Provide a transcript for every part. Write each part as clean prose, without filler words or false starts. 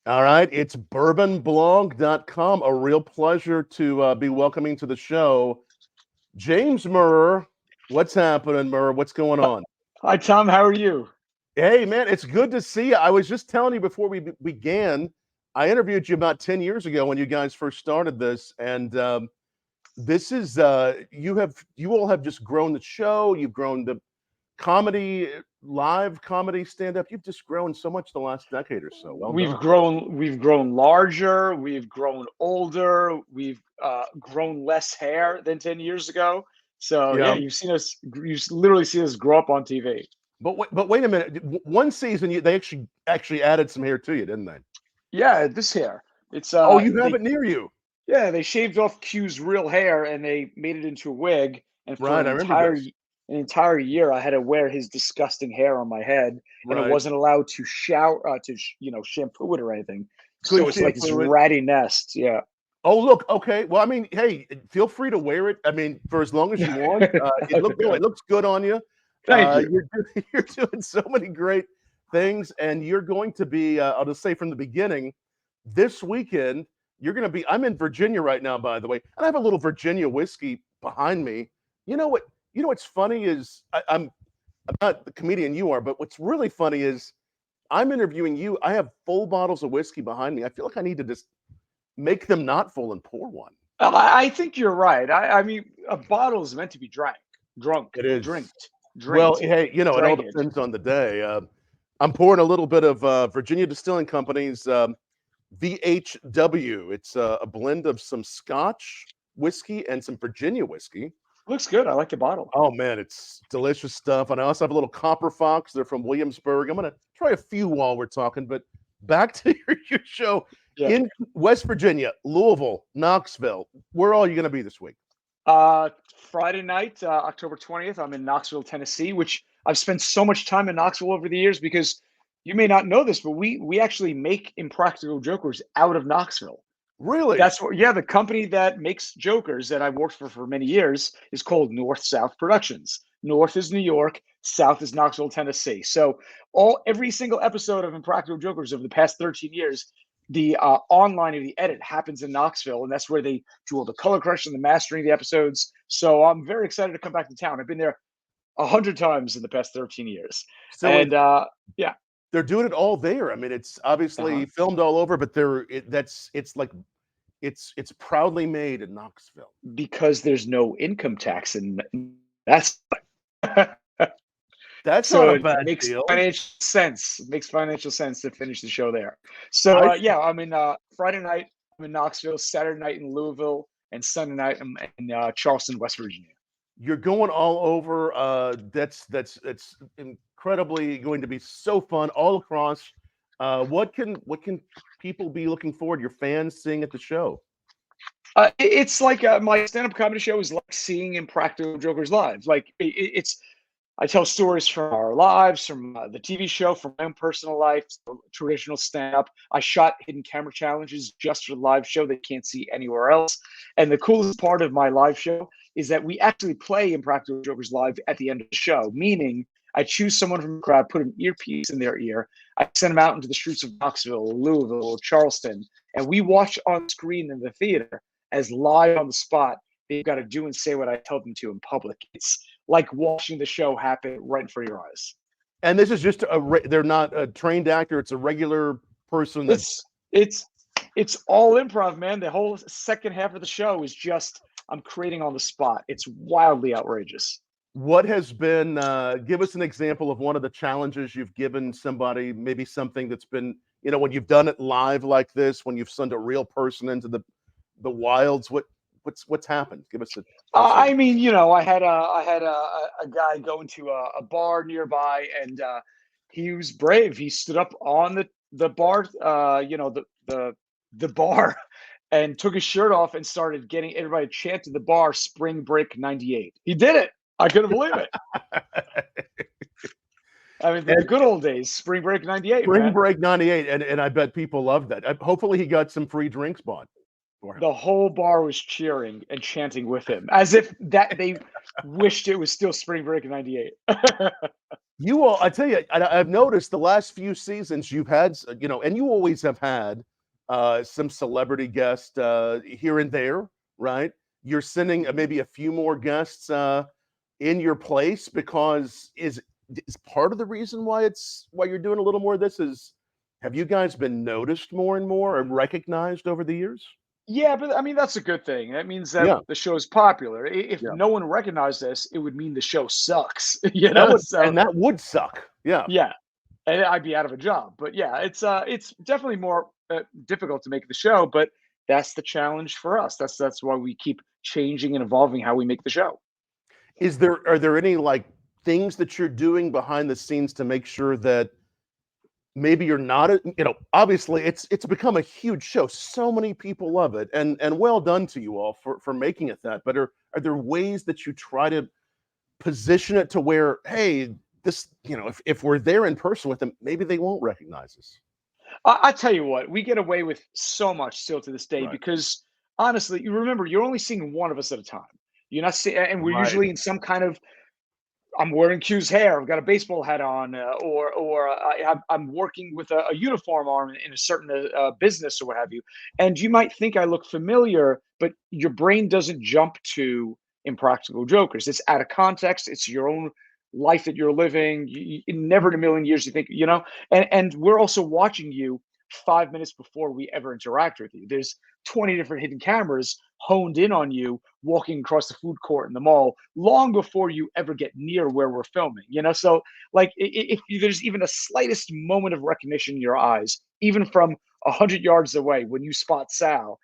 All right, it's BourbonBlog.com. A real pleasure to be welcoming to the show James Murr. What's happening, Murr? What's going on? Hi, Tom. How are you? Hey, man, it's good to see you. I was just telling you before we began, I interviewed you about 10 years ago when you guys first started this. And this is, you all have just grown the show. You've grown the comedy, live comedy stand up. You've just grown so much the last decade or so. Well We've done. grown. We've grown larger. We've grown older. We've grown less hair than 10 years ago. So yeah, Yeah. you've seen us. You've literally seen us grow up on TV. But wait a minute. One season they actually added some hair to you, didn't they? Yeah, this hair. It's Oh, you have they it near you. yeah they shaved off Q's real hair and they made it into a wig. And for Right, an I remember entire this. year, I had to wear his disgusting hair on my head, and it Right. wasn't allowed to shower shampoo it or anything. So Couldn't it's like this shampoo it. ratty nest. Yeah. Oh, look, okay. Well, I mean, hey, feel free to wear it. I mean, for as long as you want. It looks good on you. Thank you. You're doing so many great things, and you're going to be. I'll just say from the beginning, this weekend you're going to be. I'm in Virginia right now, by the way, and I have a little Virginia whiskey behind me. You know what? You know what's funny is I'm not the comedian you are, but what's really funny is I'm interviewing you. I have full bottles of whiskey behind me. I feel like I need to just make them not full and pour one. I think you're right. I mean, a bottle is meant to be drunk, It is. drinked, Well, drinked, hey, it all drank it. depends on the day. I'm pouring a little bit of Virginia Distilling Company's VHW. It's a blend of some Scotch whiskey and some Virginia whiskey. Looks good. I like the bottle. Oh man, it's delicious stuff. And I also have a little Copper Fox. They're from Williamsburg. I'm gonna try a few while we're talking, but back to your show Yeah. in West Virginia, Louisville, Knoxville. Where are you gonna be this week? Uh, Friday night, October 20th, I'm in Knoxville, Tennessee, which I've spent so much time in Knoxville over the years because you may not know this, but we actually make Impractical Jokers out of Knoxville. Really? That's what, yeah, the company that makes Jokers that I've worked for many years is called North South Productions. North is New York, South is Knoxville, Tennessee. So every single episode of Impractical Jokers over the past 13 years, the online of the edit happens in Knoxville, and that's where they do all the color correction, the mastering of the episodes. So I'm very excited to come back to town. I've been there 100 times in the past 13 years, So and yeah, they're doing it all there. I mean, it's uh-huh. obviously filmed all over, but it's like it's proudly made in Knoxville. Because there's no income tax, and that's That's not so a it bad makes deal. financial sense. It makes financial sense to finish the show there. So I yeah, I'm in Friday night. I'm in Knoxville. Saturday night in Louisville, and Sunday night I'm in Charleston, West Virginia. You're going all over. That's incredibly going to be so fun all across. What can people be looking forward? Your fans seeing at the show? It's like my stand-up comedy show is like seeing Impractical Jokers live. Like it's I tell stories from our lives, from the TV show, from my own personal life, traditional stand up. I shot hidden camera challenges just for the live show that you can't see anywhere else. And the coolest part of my live show is that we actually play Impractical Jokers live at the end of the show, meaning I choose someone from the crowd, put an earpiece in their ear. I send them out into the streets of Knoxville, Louisville, Charleston, and we watch on screen in the theater as live on the spot. They've got to do and say what I tell them to in public. It's like watching the show happen right in front of your eyes. And this is just they're not a trained actor. It's a regular person that It's it's it's all improv, man. The whole second half of the show is just I'm creating on the spot. It's wildly outrageous. what has been give us an example of one of the challenges you've given somebody, maybe something that's been, when you've done it live like this, when you've sent a real person into the wilds, what's happened? Give us a tell us. I mean, I had a guy going to a bar nearby, and he was brave. He stood up on the bar, the bar, and took his shirt off and started getting everybody to chant to the bar, "Spring Break '98." He did it. I couldn't believe it. I mean, the And good old days, Spring Break '98, Spring man. Break '98, and I bet people loved that. Hopefully, he got some free drinks bought for him. The whole bar was cheering and chanting with him, as if that they wished it was still Spring Break '98. You all, I tell you, I've noticed the last few seasons you've had, and you always have had some celebrity guests here and there, right? You're sending maybe a few more guests in your place because is part of the reason why you're doing a little more of this is have you guys been noticed more and more and recognized over the years? Yeah, but I mean that's a good thing. That means that Yeah, the show's popular. If yeah. no one recognized this, it would mean the show sucks. So That would suck. Yeah. yeah, and I'd be out of a job. But yeah, it's definitely more difficult to make the show, but that's the challenge for us. That's why we keep changing and evolving how we make the show. Are there any like things that you're doing behind the scenes to make sure that maybe you're not obviously it's become a huge show, so many people love it, and well done to you all for making it that, but are there ways that you try to position it to where, hey, this, if we're there in person with them, maybe they won't recognize us? I tell you what, we get away with so much still to this day Right. because honestly, you remember you're only seeing one of us at a time. You're not seeing, and we're Right. usually in some kind of. I'm wearing Q's hair. I've got a baseball hat on, I'm working with a uniform on in a certain business or what have you. And you might think I look familiar, but your brain doesn't jump to Impractical Jokers. It's out of context. It's your own life that you're living. Never in a million years you think, and we're also watching you 5 minutes before we ever interact with you. There's 20 different hidden cameras honed in on you walking across the food court in the mall long before you ever get near where we're filming, so like if there's even a slightest moment of recognition in your eyes, even from 100 yards away, when you spot Sal,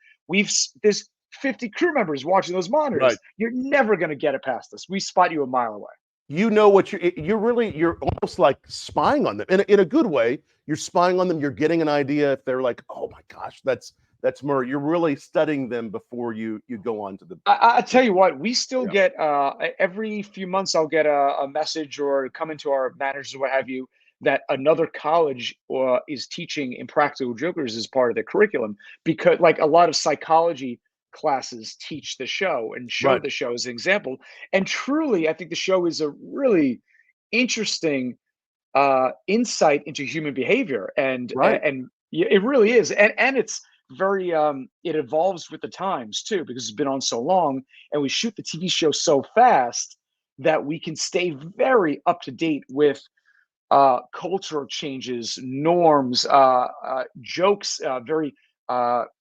there's 50 crew members watching those monitors. Right. You're never going to get it past us. We spot you a mile away. You know what you're almost like spying on them in a good way. You're spying on them. You're getting an idea if they're like, oh my gosh, that's Murr. You're really studying them before you go on to the. I tell you what, we still Yeah. get every few months. I'll get a message or come into our managers or what have you that another college is teaching Impractical Jokers as part of their curriculum, because like a lot of psychology classes teach the show and show Right. the show as an example. And truly, I think the show is a really interesting insight into human behavior, Right. and it really is, and it's very it evolves with the times too because it's been on so long, and we shoot the TV show so fast that we can stay very up to date with cultural changes, norms, jokes, very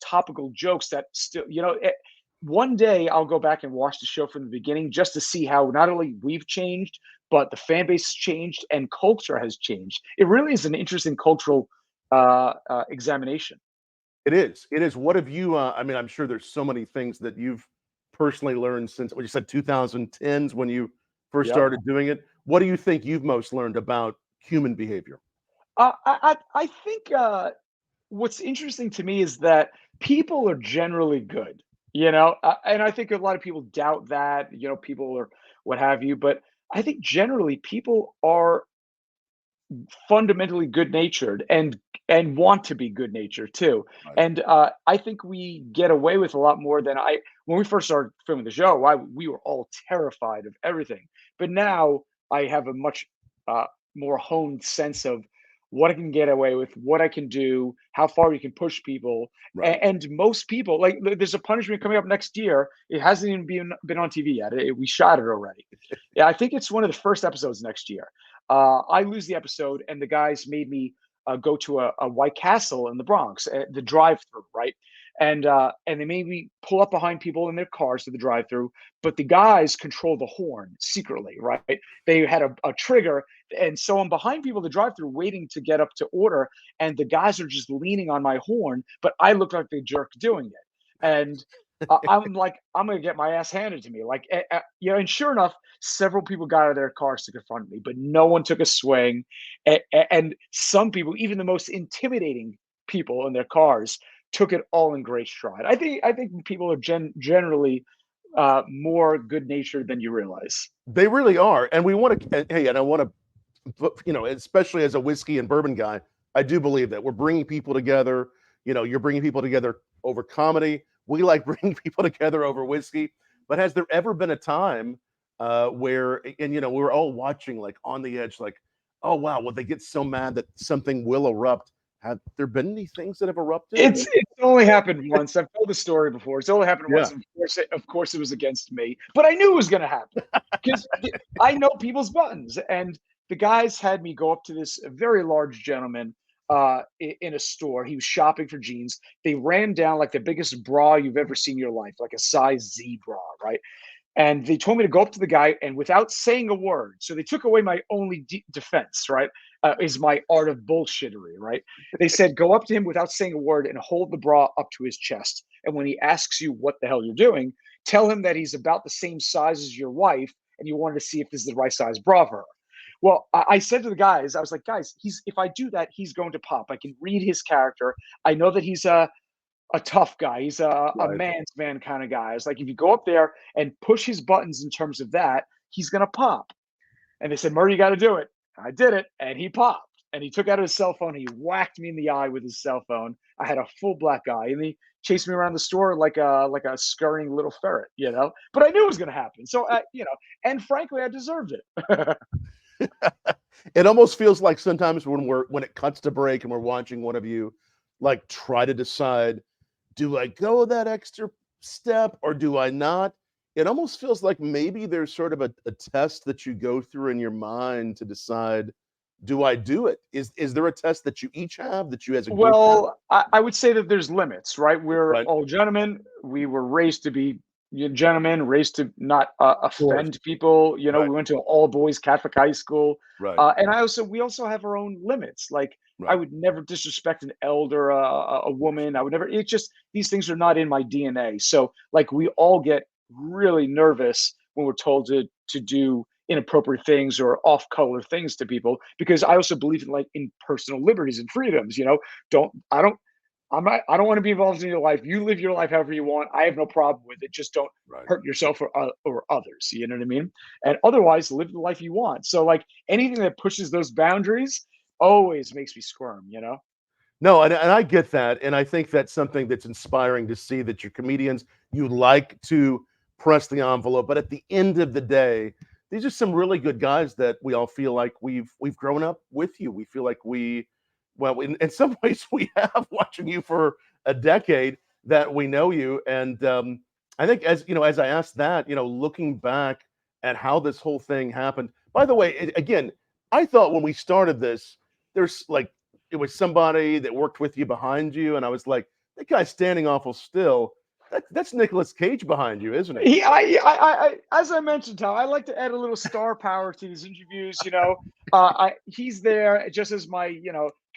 topical jokes that still, one day I'll go back and watch the show from the beginning just to see how not only we've changed, but the fan base has changed and culture has changed. It really is an interesting cultural examination. It is. It is. What have you? I mean, I'm sure there's so many things that you've personally learned since what you said 2010s when you first Yep. started doing it. What do you think you've most learned about human behavior? I think what's interesting to me is that people are generally good, and I think a lot of people doubt that, people are what have you, but I think generally people are fundamentally good natured and want to be good natured too. Right. And I think we get away with a lot more than I when we first started filming the show. We were all terrified of everything, but now I have a much uh, more honed sense of what I can get away with, what I can do, how far you can push people, Right. and most people like there's a punishment coming up next year. It hasn't even been on TV yet. We shot it already. Yeah, I think it's one of the first episodes next year. I lose the episode, and the guys made me go to a White Castle in the Bronx, the drive-through, right? And they made me pull up behind people in their cars to the drive-through, but the guys control the horn secretly, right? They had a trigger, and so I'm behind people in the drive-through waiting to get up to order, and the guys are just leaning on my horn, but I look like the jerk doing it, and I'm like, I'm gonna get my ass handed to me, like, and sure enough, several people got out of their cars to confront me, but no one took a swing. And some people, even the most intimidating people in their cars, took it all in great stride. I think people are generally more good natured than you realize. They really are, and we want to. Hey, and I want to, especially as a whiskey and bourbon guy, I do believe that we're bringing people together. You're bringing people together over comedy. We like bringing people together over whiskey. But has there ever been a time where, and we're all watching like on the edge, like Oh wow, well they get so mad that something will erupt. Have there been any things that have erupted? I mean, It's only happened once. I've told the story before. It's only happened yeah. once. Of course, it was against me, but I knew it was going to happen because I know people's buttons. And the guys had me go up to this very large gentleman in a store. He was shopping for jeans. They ran down like the biggest bra you've ever seen in your life, like a size Z bra, right? And they told me to go up to the guy and without saying a word. So they took away my only defense, right? Is my art of bullshittery, right? They said, go up to him without saying a word and hold the bra up to his chest. And when he asks you what the hell you're doing, tell him that he's about the same size as your wife and you wanted to see if this is the right size bra for her. Well, I said to the guys, I was like, guys, if I do that, he's going to pop. I can read his character. I know that he's a tough guy. He's a Right. man's man kind of guy. It's like if you go up there and push his buttons in terms of that, he's gonna pop. And they said, Murray, you got to do it. I did it, and he popped. And he took out his cell phone. He whacked me in the eye with his cell phone. I had a full black eye, and he chased me around the store like a scurrying little ferret, you know. But I knew it was going to happen, so and frankly, I deserved it. It almost feels like sometimes when it cuts to break and we're watching one of you like try to decide, do I go that extra step or do I not? It almost feels like maybe there's sort of a test that you go through in your mind to decide, do I do it? Is there a test that you each have that you as a group have? Well, I would say that there's limits, right? We're Right. all gentlemen. We were raised to be gentlemen, raised to not Of course. offend people. Right. We went to an all boys Catholic high school, Right. and we also have our own limits. Like I Right. would never disrespect an elder, a woman. I would never. It's just these things are not in my DNA. So like we all get really nervous when we're told to do inappropriate things or off color things to people because I also believe in personal liberties and freedoms. Don't I don't I don't want to be involved in your life. You live your life however you want. I have no problem with it. Just don't Right. hurt yourself or others. You know what I mean? And otherwise, live the life you want. So like anything that pushes those boundaries always makes me squirm. No, and I get that, and I think that's something that's inspiring to see that you're comedians, you like to press the envelope, but at the end of the day, these are some really good guys that we all feel like we've grown up with you. We feel like well, in some ways we have watching you for a decade that we know you, and I think as I asked that, looking back at how this whole thing happened. By the way, again, I thought when we started this, there's like it was somebody that worked with you behind you, and I was like, that guy's standing awful still. That's Nicolas Cage behind you, isn't he? As I mentioned, Tom, I like to add a little star power to these interviews. He's there just as my,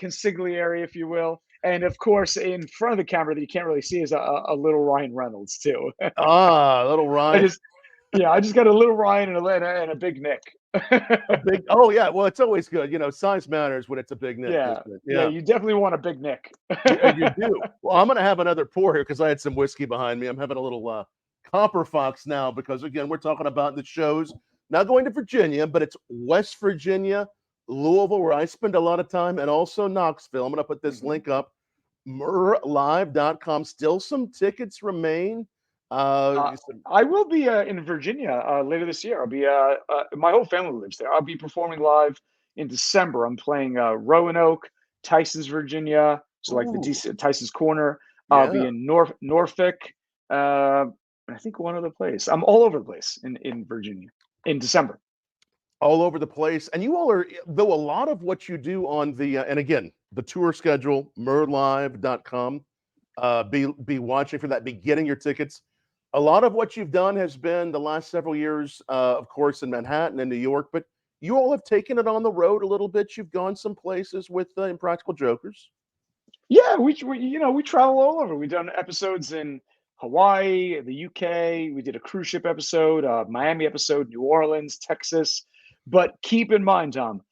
consigliere, if you will, and of course, in front of the camera that you can't really see is a little Ryan Reynolds too. Ah, little I Ryan. just, yeah, I just got a little Ryan and a big Nick. A big oh yeah, well, it's always good. Size matters when it's a big Nick, Yeah, doesn't it? yeah, Yeah. you definitely want a big Nick. You do. Well, I'm gonna have another pour here because I had some whiskey behind me. I'm having a little Copper Fox now because again, we're talking about the shows not going to Virginia, but it's West Virginia, Louisville, where I spend a lot of time, and also Knoxville. I'm gonna put this Mhm. link up. MurrLive.com. Still some tickets remain. Uh, Some- I will be in Virginia later this year. I'll be my whole family lives there. I'll be performing live in December. I'm playing Roanoke, Tyson's, Virginia, so like the ooh, DC, Tyson's Corner. I'll yeah. be in Norfolk. I think one other place. I'm all over the place in Virginia in December. All over the place. And you all are, though a lot of what you do on and again, the tour schedule, MurrLive.com, be watching for that, be getting your tickets. A lot of what you've done has been the last several years, of course, in Manhattan and New York, but you all have taken it on the road a little bit. You've gone some places with Impractical Jokers. Yeah, we travel all over. We've done episodes in Hawaii, the UK. We did a cruise ship episode, Miami episode, New Orleans, Texas. But keep in mind, Tom,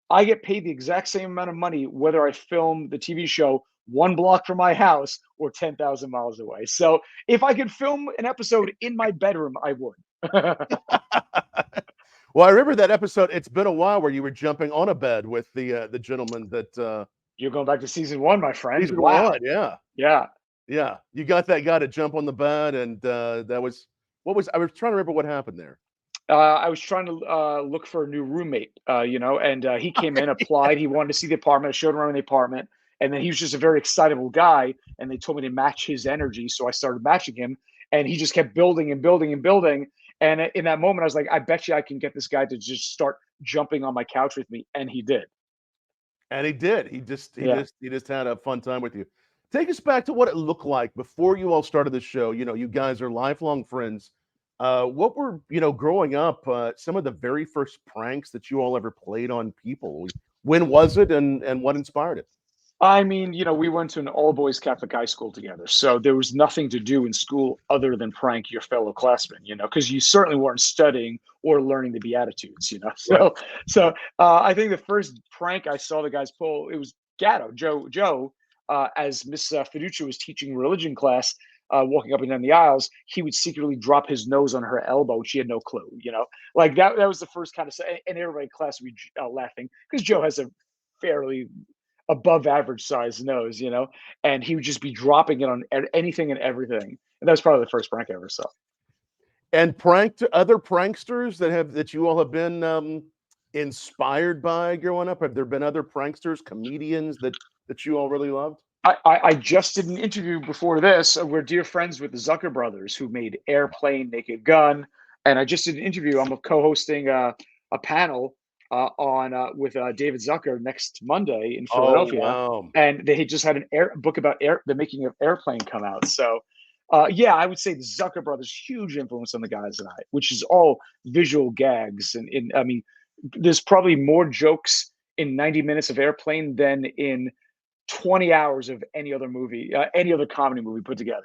I get paid the exact same amount of money whether I film the TV show one block from my house or 10,000 miles away. So if I could film an episode in my bedroom, I would. Well, I remember that episode. It's been a while where you were jumping on a bed with the gentleman that You're going back to season one, my friend. season Wow. one. Yeah. Yeah. Yeah, you got that guy to jump on the bed, and that was what was I was trying to remember what happened there. I was trying to look for a new roommate, and he came in, applied. He wanted to see the apartment. I showed him around the apartment, and then he was just a very excitable guy. And they told me to match his energy, so I started matching him. And he just kept building and building and building. And in that moment, I was like, I bet you I can get this guy to just start jumping on my couch with me, and he did. And he did. Yeah. He just had a fun time with you. Take us back to what it looked like before you all started the show. You guys are lifelong friends. What were, growing up, some of the very first pranks that you all ever played on people? When was it, and what inspired it? I mean, we went to an all boys Catholic high school together. So there was nothing to do in school other than prank your fellow classmen, because you certainly weren't studying or learning the Beatitudes. Right. So I think the first prank I saw the guys pull, it was Gatto, Joe, as Miss Fiducia was teaching religion class, walking up and down the aisles, he would secretly drop his nose on her elbow. She had no clue. Like that was the first kind of, and everybody in class would be laughing because Joe has a fairly above average size nose, and he would just be dropping it on anything and everything. And that was probably the first prank I ever saw. And pranked other pranksters that you all have been inspired by growing up? Have there been other pranksters, comedians that you all really loved? I just did an interview before this. We're dear friends with the Zucker brothers who made Airplane, Naked Gun, and I just did an interview. I'm co-hosting a panel on with David Zucker next Monday in Oh, Philadelphia, wow. and they had just had book about the making of Airplane come out. So, yeah, I would say the Zucker brothers huge influence on the guys and I, which is all visual gags, and I mean, there's probably more jokes in 90 minutes of Airplane than in 20 hours of any other movie, any other comedy movie put together.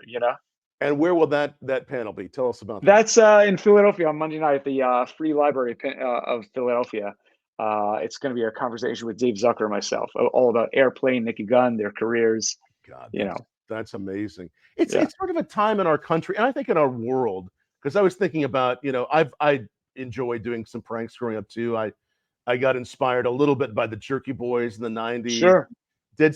And where will that panel be? Tell us about that. That's in Philadelphia on Monday night at the Free Library of Philadelphia. It's going to be a conversation with Dave Zucker and myself, all about Airplane, Naked Gun, their careers. God, You know, that's amazing. It's yeah, it's sort of a time in our country, and I think in our world, because I was thinking about, I enjoyed doing some pranks growing up too. I got inspired a little bit by the Jerky Boys in the 90s. sure. Did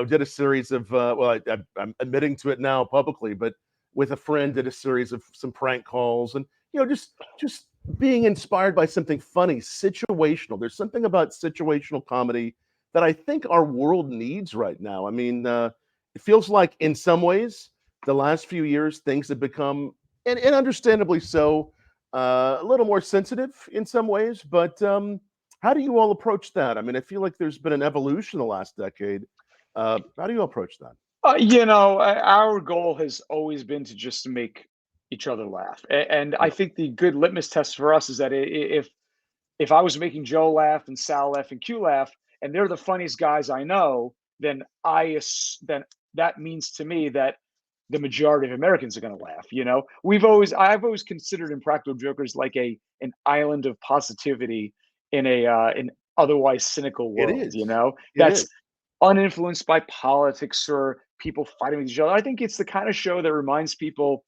did a series of I'm admitting to it now publicly, but with a friend did a series of some prank calls, and just being inspired by something funny, situational. There's something about situational comedy that I think our world needs right now. I mean, it feels like in some ways the last few years things have become, and understandably so, a little more sensitive in some ways. But how do you all approach that? I mean, I feel like there's been an evolution the last decade. How do you approach that? Our goal has always been to just make each other laugh, and I Yeah. think the good litmus test for us is that if I was making Joe laugh and Sal laugh and Q laugh, and they're the funniest guys I know, then then that means to me that the majority of Americans are going to laugh. I've always considered Impractical Jokers like an island of positivity in an otherwise cynical It world. is. It is. That's uninfluenced by politics or people fighting with each other. I think it's the kind of show that reminds people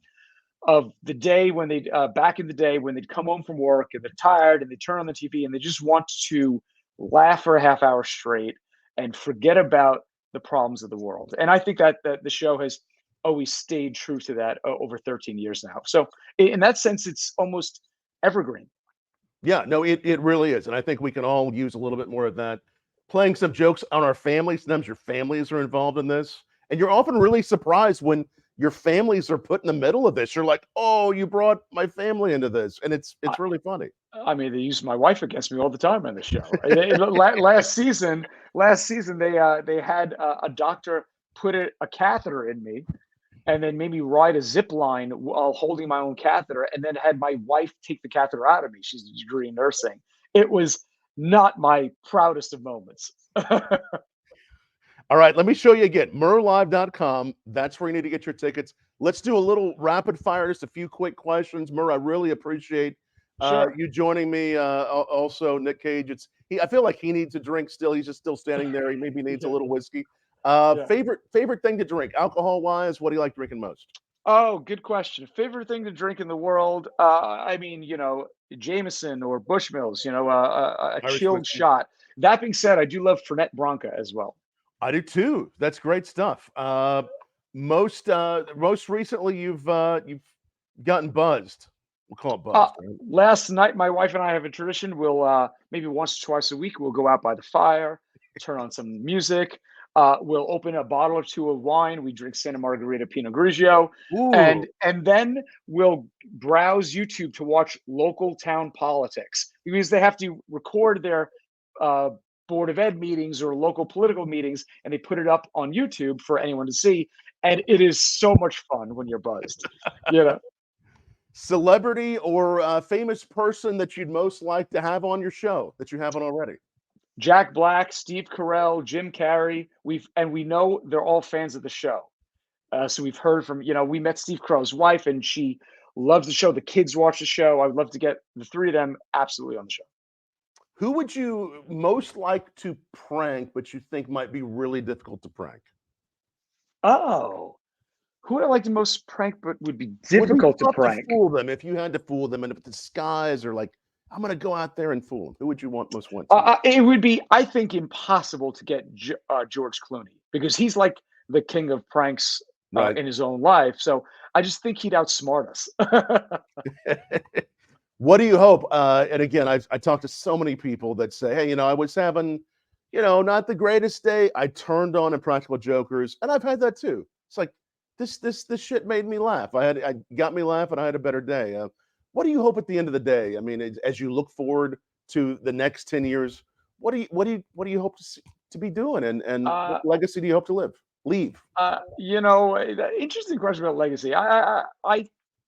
of the day when they back in the day when they'd come home from work and they're tired and they turn on the TV and they just want to laugh for a half hour straight and forget about the problems of the world. And I think that the show has always stayed true to that over 13 years now. So in that sense, it's almost evergreen. Yeah, no, it really is, and I think we can all use a little bit more of that. Playing some jokes on our families. Sometimes your families are involved in this, and you're often really surprised when your families are put in the middle of this. You're like, "Oh, you brought my family into this," and it's really funny. I mean, they use my wife against me all the time on the show. Last season, they had a doctor put a catheter in me, and then made me ride a zip line while holding my own catheter, and then had my wife take the catheter out of me. She's a degree in nursing. It was not my proudest of moments. All right, let me show you again. MurrLive.com. That's where you need to get your tickets. Let's do a little rapid fire, just a few quick questions. Murr, I really appreciate Sure. you joining me. Also, Nick Cage. I feel like he needs a drink still. He's just still standing there. He maybe needs a Yeah. little whiskey. Yeah. Favorite thing to drink, alcohol wise. What do you like drinking most? Oh, good question. Favorite thing to drink in the world? I mean, Jameson or Bushmills. A Irish chilled whiskey. shot. That being said, I do love Fernet Branca as well. I do too. That's great stuff. Most recently, you've gotten buzzed. We'll call it buzz, right? Last night, my wife and I have a tradition. We'll maybe once or twice a week, we'll go out by the fire, turn on some music. We'll open a bottle or two of wine. We drink Santa Margherita Pinot Grigio, Ooh, and then we'll browse YouTube to watch local town politics because they have to record their uh, board of ed meetings or local political meetings, and they put it up on YouTube for anyone to see. And it is so much fun when you're buzzed. You know, celebrity or famous person that you'd most like to have on your show that you haven't already? Jack Black, Steve Carell, Jim Carrey. We know they're all fans of the show. So we've heard from, we met Steve Carell's wife and she loves the show. The kids watch the show. I would love to get the three of them absolutely on the show. Who would you most like to prank, but you think might be really difficult to prank? Oh, who would I like to most prank but would be Would be difficult to tough to prank? fool them if you had to fool them in a disguise or like, I'm gonna go out there and fool them. Who would you most want to? It would be, I think, impossible to get George Clooney because he's like the king of pranks Right. in his own life. So I just think he'd outsmart us. What do you hope? And again, I talked to so many people that say, hey, I was having, not the greatest day. I turned on Impractical Jokers, and I've had that too. It's like this shit made me laugh. I got me laughing. I had a better day. What do you hope at the end of the day? I mean, as you look forward to the next 10 years, what do you hope to be doing, and uh, what legacy do you hope to leave? Interesting question about legacy.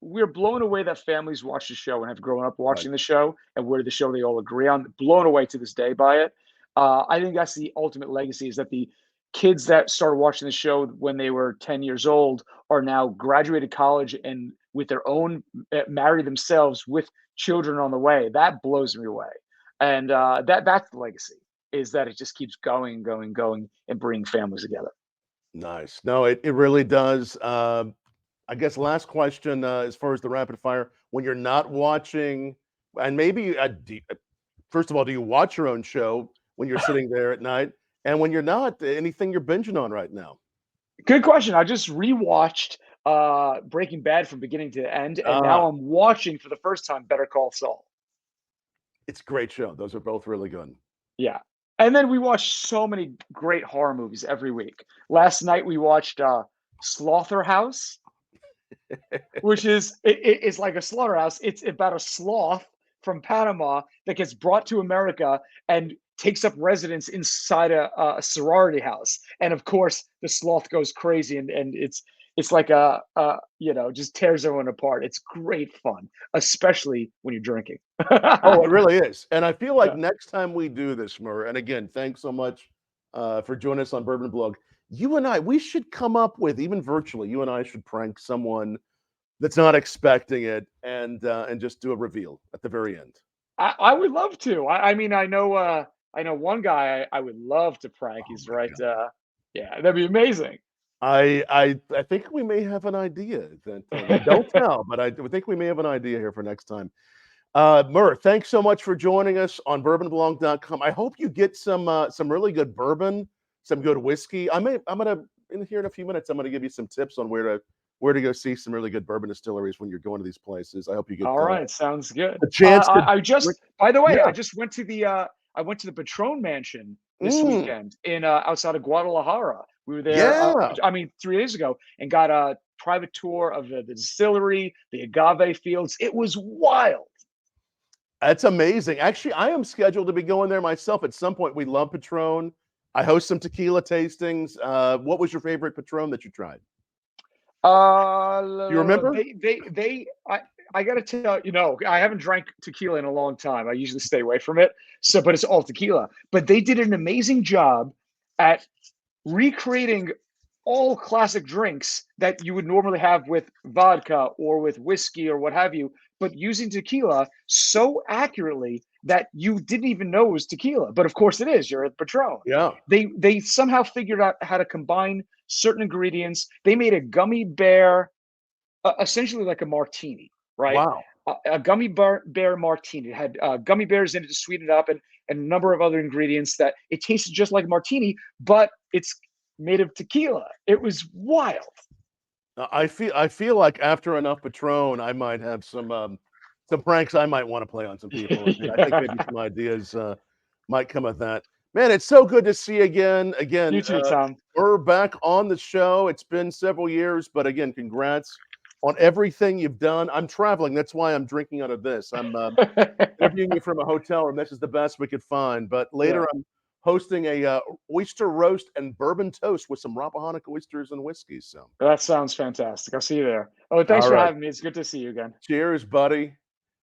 We're blown away that families watch the show and have grown up Right. watching the show, and we're the show they all agree on. Blown away to this day by it. I think that's the ultimate legacy: is that the kids that started watching the show when they were 10 years old are now graduated college and with their own married themselves with children on the way. That blows me away, and that's the legacy: is that it just keeps going, going, going, and bringing families together. Nice. No, it really does. I guess last question, as far as the rapid fire, when you're not watching, and maybe first of all, do you watch your own show when you're sitting there at night? And when you're not, anything you're binging on right now? Good question. I just rewatched Breaking Bad from beginning to end, and Ah, now I'm watching for the first time Better Call Saul. it's a great show. Those are both really good. Yeah. And then we watch so many great horror movies every week. Last night we watched Slaughterhouse, which is it's like a slaughterhouse. It's about a sloth from Panama that gets brought to America and takes up residence inside a sorority house. And of course, the sloth goes crazy, and it's like just tears everyone apart. It's great fun, especially when you're drinking. Oh, it really is. And I feel like Yeah. next time we do this, Murr, and again, thanks so much for joining us on Bourbon Blog. You and I, we should come up with, even virtually, you and I should prank someone that's not expecting it, and just do a reveal at the very end. I would love to. I mean, I know one guy I would love to prank. Oh He's my right. god. Yeah, that'd be amazing. I think we may have an idea that now don't tell, but I think we may have an idea here for next time. Murr, thanks so much for joining us on bourbonblog.com. I hope you get some really good bourbon, some good whiskey. I'm gonna in here in a few minutes. I'm gonna give you some tips on where to go see some really good bourbon distilleries when you're going to these places. I hope you get All right, sounds good. a chance to. By the way, Yeah. I just went to the Patron Mansion this Mm, weekend in outside of Guadalajara. We were there, yeah. I mean, 3 days ago, and got a private tour of the distillery, the agave fields. It was wild. That's amazing. Actually, I am scheduled to be going there myself at some point. We love Patron. I host some tequila tastings. What was your favorite Patron that you tried? Do you remember? I gotta tell I haven't drank tequila in a long time. I usually stay away from it. So, but it's all tequila. But they did an amazing job at recreating all classic drinks that you would normally have with vodka or with whiskey or what have you, but using tequila so accurately that you didn't even know it was tequila. But of course it is. You're at Patron. Yeah. They somehow figured out how to combine certain ingredients. They made a gummy bear, essentially like a martini, right? Wow. A gummy bear martini. It had gummy bears in it to sweeten it up, and a number of other ingredients that it tasted just like martini, but it's made of tequila. It was wild. I feel like after enough Patron, I might have some some pranks I might want to play on some people. I think maybe some ideas might come of that. Man, it's so good to see you again. You too, Tom. We're back on the show. It's been several years, but again, congrats on everything you've done. I'm traveling. That's why I'm drinking out of this. I'm interviewing you from a hotel room. This is the best we could find. But later, I'm hosting a oyster roast and bourbon toast with some Rappahannock oysters and whiskey. So that sounds fantastic. I'll see you there. Oh, thanks for having me. It's good to see you again. Cheers, buddy.